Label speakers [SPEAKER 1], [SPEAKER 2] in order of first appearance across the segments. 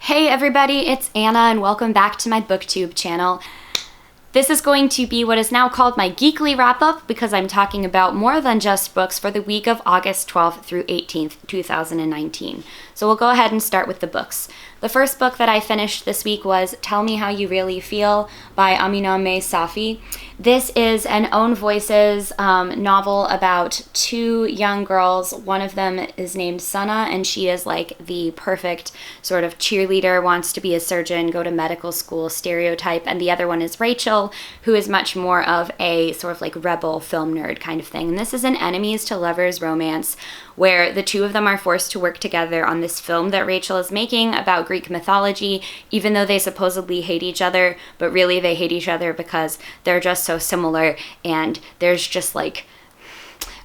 [SPEAKER 1] Hey everybody, it's Anna and welcome back to my BookTube channel. This is going to be what is now called my Geekly Wrap-Up because I'm talking about more than just books for the week of August 12th through 18th, 2019. So we'll go ahead and start with the books. The first book that I finished this week was Tell Me How You Really Feel by Aminameh Safi. This is an Own Voices novel about two young girls. One of them is named Sana, and she is like the perfect sort of cheerleader, wants to be a surgeon, go to medical school stereotype. And the other one is Rachel, who is much more of a sort of like rebel film nerd kind of thing. And this is an enemies to lovers romance where the two of them are forced to work together on this film that Rachel is making about Greek mythology, even though they supposedly hate each other, but really they hate each other because they're just so similar, and there's just like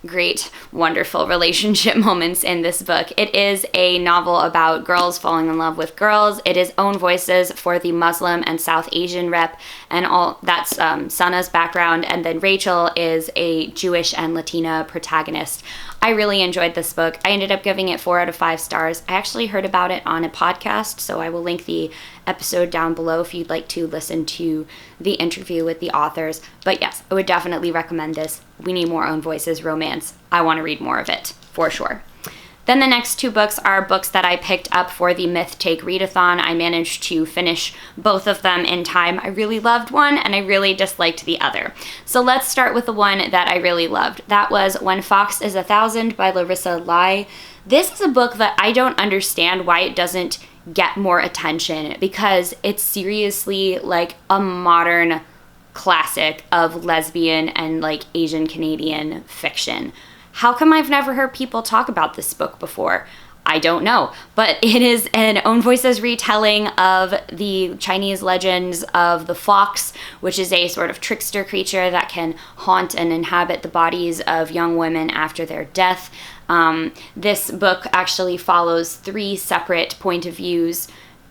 [SPEAKER 1] great, wonderful relationship moments in this book. It is a novel about girls falling in love with girls. It is Own Voices for the Muslim and South Asian rep, and all that's Sana's background, and then Rachel is a Jewish and Latina protagonist. I really enjoyed this book. I ended up giving it 4 out of 5 stars. I actually heard about it on a podcast, so I will link the episode down below if you'd like to listen to the interview with the authors. But yes, I would definitely recommend this. We need more Own Voices romance. I want to read more of it, for sure. Then the next 2 books are books that I picked up for the MythTake Readathon. I managed to finish both of them in time. I really loved one and I really disliked the other. So let's start with the one that I really loved. That was When Fox is 1,000 by Larissa Lai. This is a book that I don't understand why it doesn't get more attention, because it's seriously like a modern classic of lesbian and like Asian Canadian fiction. How come I've never heard people talk about this book before? I don't know, but it is an Own Voices retelling of the Chinese legends of the fox, which is a sort of trickster creature that can haunt and inhabit the bodies of young women after their death. This book actually follows 3 separate point of views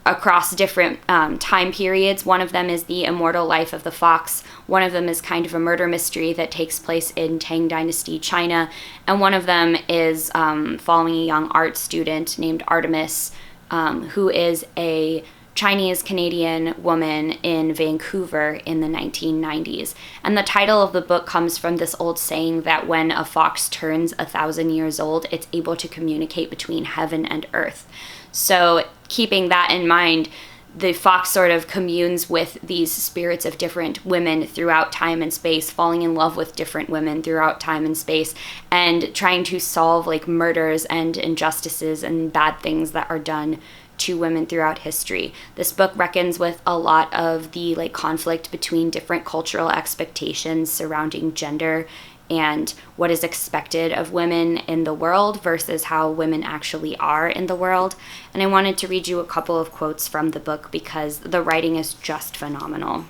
[SPEAKER 1] across different time periods. One of them is the immortal life of the fox. One of them is kind of a murder mystery that takes place in Tang Dynasty, China. And one of them is following a young art student named Artemis, who is a Chinese-Canadian woman in Vancouver in the 1990s. And the title of the book comes from this old saying that when a fox turns 1,000 years old, it's able to communicate between heaven and earth. So keeping that in mind, the fox sort of communes with these spirits of different women throughout time and space, falling in love with different women throughout time and space, and trying to solve like murders and injustices and bad things that are done to women throughout history. This book reckons with a lot of the like conflict between different cultural expectations surrounding gender and what is expected of women in the world versus how women actually are in the world. And I wanted to read you a couple of quotes from the book because the writing is just phenomenal.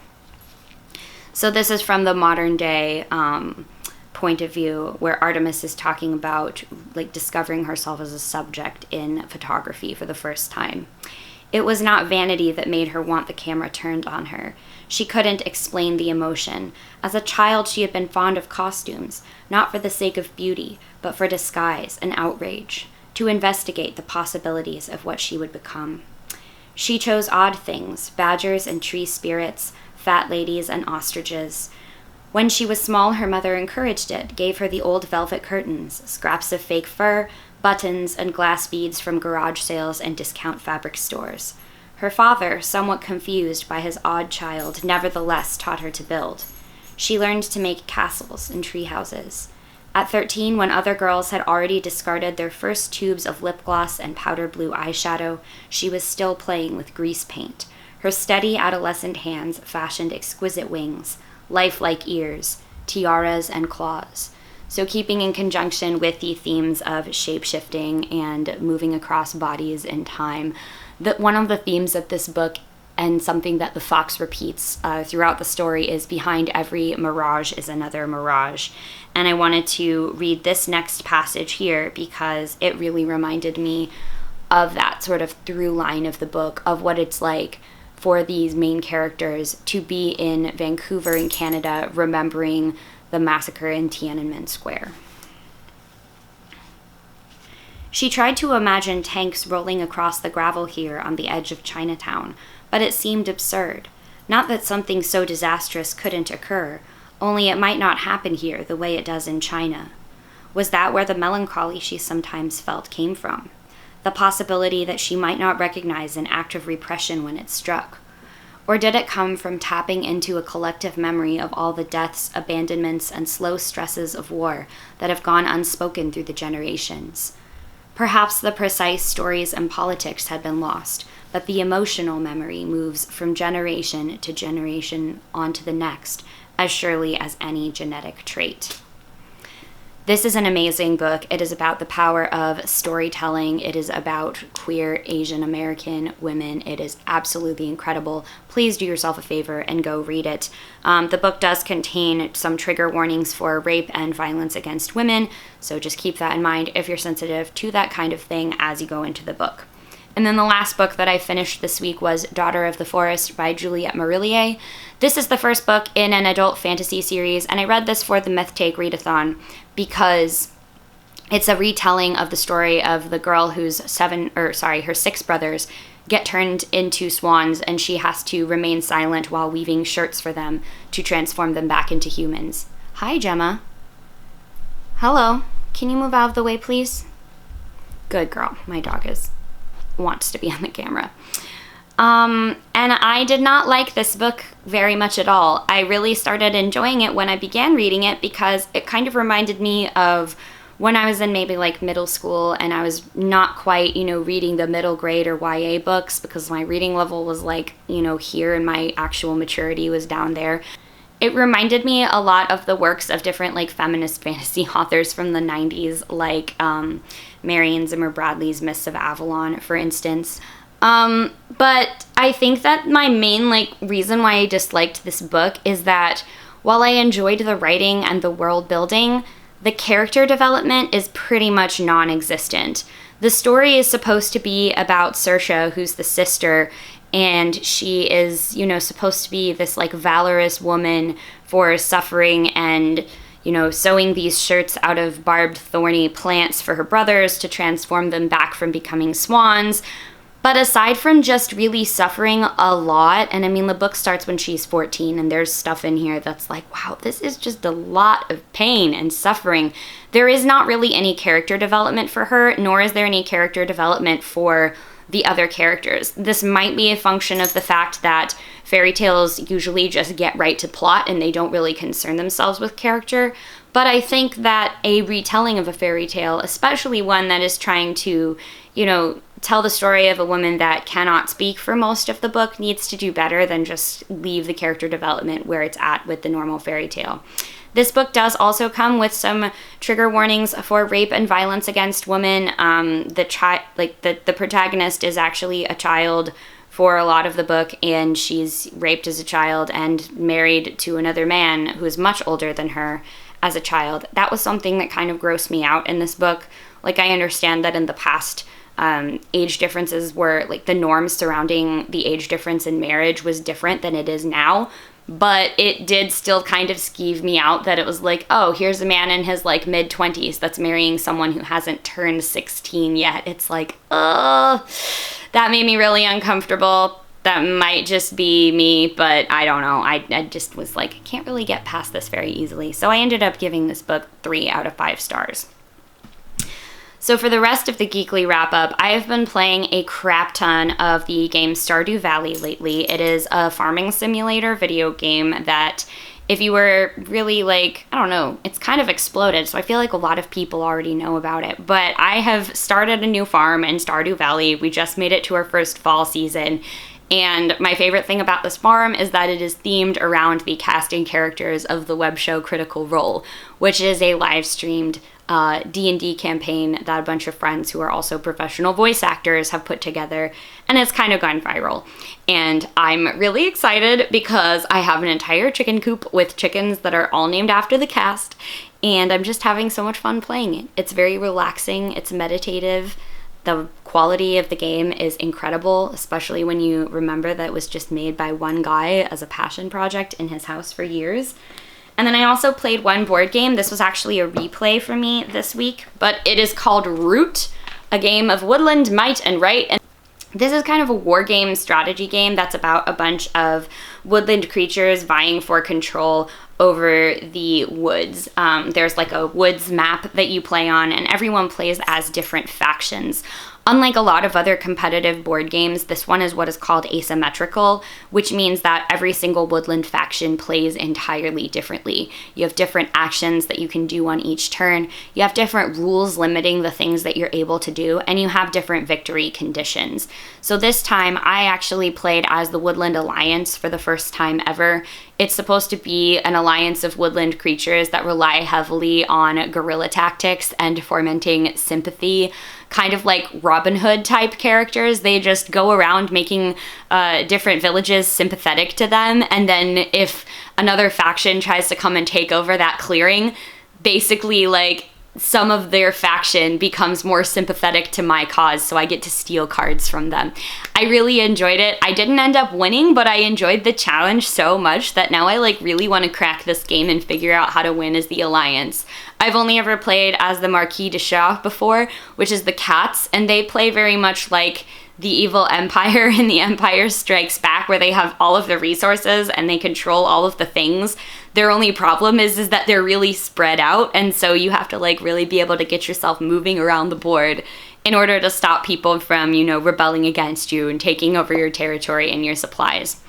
[SPEAKER 1] So this is from the modern day point of view, where Artemis is talking about like discovering herself as a subject in photography for the first time. It was not vanity that made her want the camera turned on her. She couldn't explain the emotion. As a child, she had been fond of costumes, not for the sake of beauty, but for disguise and outrage, to investigate the possibilities of what she would become. She chose odd things, badgers and tree spirits, fat ladies and ostriches. When she was small, her mother encouraged it, gave her the old velvet curtains, scraps of fake fur, buttons, and glass beads from garage sales and discount fabric stores. Her father, somewhat confused by his odd child, nevertheless taught her to build. She learned to make castles and tree houses. At 13, when other girls had already discarded their first tubes of lip gloss and powder blue eyeshadow, she was still playing with grease paint. Her steady adolescent hands fashioned exquisite wings, lifelike ears, tiaras, and claws. So keeping in conjunction with the themes of shape-shifting and moving across bodies in time, one of the themes of this book, and something that the fox repeats throughout the story, is behind every mirage is another mirage. And I wanted to read this next passage here because it really reminded me of that sort of through line of the book, of what it's like for these main characters to be in Vancouver in Canada, remembering the massacre in Tiananmen Square. She tried to imagine tanks rolling across the gravel here on the edge of Chinatown, but it seemed absurd. Not that something so disastrous couldn't occur, only it might not happen here the way it does in China. Was that where the melancholy she sometimes felt came from? The possibility that she might not recognize an act of repression when it struck? Or did it come from tapping into a collective memory of all the deaths, abandonments, and slow stresses of war that have gone unspoken through the generations? Perhaps the precise stories and politics had been lost, but the emotional memory moves from generation to generation onto the next, as surely as any genetic trait. This is an amazing book. It is about the power of storytelling. It is about queer Asian American women. It is absolutely incredible. Please do yourself a favor and go read it. The book does contain some trigger warnings for rape and violence against women, so just keep that in mind if you're sensitive to that kind of thing as you go into the book. And then the last book that I finished this week was Daughter of the Forest by Juliette Marillier. This is the first book in an adult fantasy series, and I read this for the MythTake Readathon because it's a retelling of the story of the girl whose her 6 brothers get turned into swans, and she has to remain silent while weaving shirts for them to transform them back into humans. Hi, Gemma. Hello. Can you move out of the way, please? Good girl. My dog wants to be on the camera. And I did not like this book very much at all. I really started enjoying it when I began reading it because it kind of reminded me of when I was in maybe like middle school and I was not quite, reading the middle grade or YA books because my reading level was like, here and my actual maturity was down there. It reminded me a lot of the works of different like feminist fantasy authors from the 90s, like Marion Zimmer Bradley's Mists of Avalon, for instance. But I think that my main reason why I disliked this book is that while I enjoyed the writing and the world building, the character development is pretty much non-existent. The story is supposed to be about Saoirse, who's the sister, and she is, supposed to be this valorous woman for suffering and, sewing these shirts out of barbed thorny plants for her brothers to transform them back from becoming swans. But aside from just really suffering a lot, and I mean, the book starts when she's 14, and there's stuff in here that's like, wow, this is just a lot of pain and suffering. There is not really any character development for her, nor is there any character development for the other characters. This might be a function of the fact that fairy tales usually just get right to plot and they don't really concern themselves with character. But I think that a retelling of a fairy tale, especially one that is trying to, tell the story of a woman that cannot speak for most of the book, needs to do better than just leave the character development where it's at with the normal fairy tale. This book does also come with some trigger warnings for rape and violence against women. The protagonist is actually a child for a lot of the book, and she's raped as a child and married to another man who is much older than her as a child. That was something that kind of grossed me out in this book. I understand that in the past, age differences were the norms surrounding the age difference in marriage was different than it is now. But it did still kind of skeeve me out that it was oh, here's a man in his mid-20s that's marrying someone who hasn't turned 16 yet. It's that made me really uncomfortable. That might just be me, but I don't know. I just was I can't really get past this very easily. So I ended up giving this book 3 out of 5 stars. So for the rest of the Geekly Wrap-Up, I have been playing a crap ton of the game Stardew Valley lately. It is a farming simulator video game that if you were really it's kind of exploded, so I feel a lot of people already know about it. But I have started a new farm in Stardew Valley. We just made it to our first fall season. And my favorite thing about this farm is that it is themed around the casting characters of the web show Critical Role, which is a live-streamed D&D campaign that a bunch of friends who are also professional voice actors have put together, and it's kind of gone viral. And I'm really excited because I have an entire chicken coop with chickens that are all named after the cast, and I'm just having so much fun playing it. It's very relaxing, it's meditative. The quality of the game is incredible, especially when you remember that it was just made by one guy as a passion project in his house for years. And then I also played one board game. This was actually a replay for me this week, but it is called Root a game of woodland might and right. And this is kind of a war game strategy game that's about a bunch of woodland creatures vying for control over the woods. There's like a woods map that you play on, and everyone plays as different factions. Unlike a lot of other competitive board games, this one is what is called asymmetrical, which means that every single woodland faction plays entirely differently. You have different actions that you can do on each turn, you have different rules limiting the things that you're able to do, and you have different victory conditions. So this time, I actually played as the Woodland Alliance for the first time ever. It's supposed to be an alliance of woodland creatures that rely heavily on guerrilla tactics and fomenting sympathy, kind of like Robin Hood type characters. They just go around making different villages sympathetic to them, and then if another faction tries to come and take over that clearing, basically like some of their faction becomes more sympathetic to my cause, so I get to steal cards from them. I really enjoyed it. I didn't end up winning, but I enjoyed the challenge so much that now I like really want to crack this game and figure out how to win as the Alliance. I've only ever played as the Marquis de Sade before, which is the cats, and they play very much like the evil empire in The Empire Strikes Back, where they have all of the resources and they control all of the things. Their only problem is that they're really spread out, and so you have to like really be able to get yourself moving around the board in order to stop people from, you know, rebelling against you and taking over your territory and your supplies.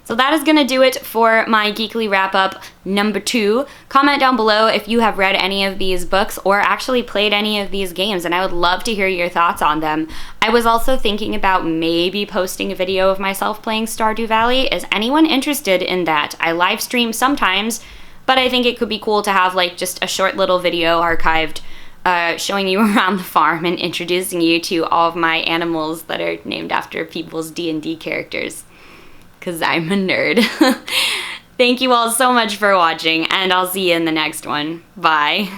[SPEAKER 1] So that is going to do it for my Geekly Wrap-Up number 2. Comment down below if you have read any of these books or actually played any of these games, and I would love to hear your thoughts on them. I was also thinking about maybe posting a video of myself playing Stardew Valley. Is anyone interested in that? I live stream sometimes, but I think it could be cool to have like just a short little video archived showing you around the farm and introducing you to all of my animals that are named after people's D&D characters. Because I'm a nerd. Thank you all so much for watching, and I'll see you in the next one. Bye.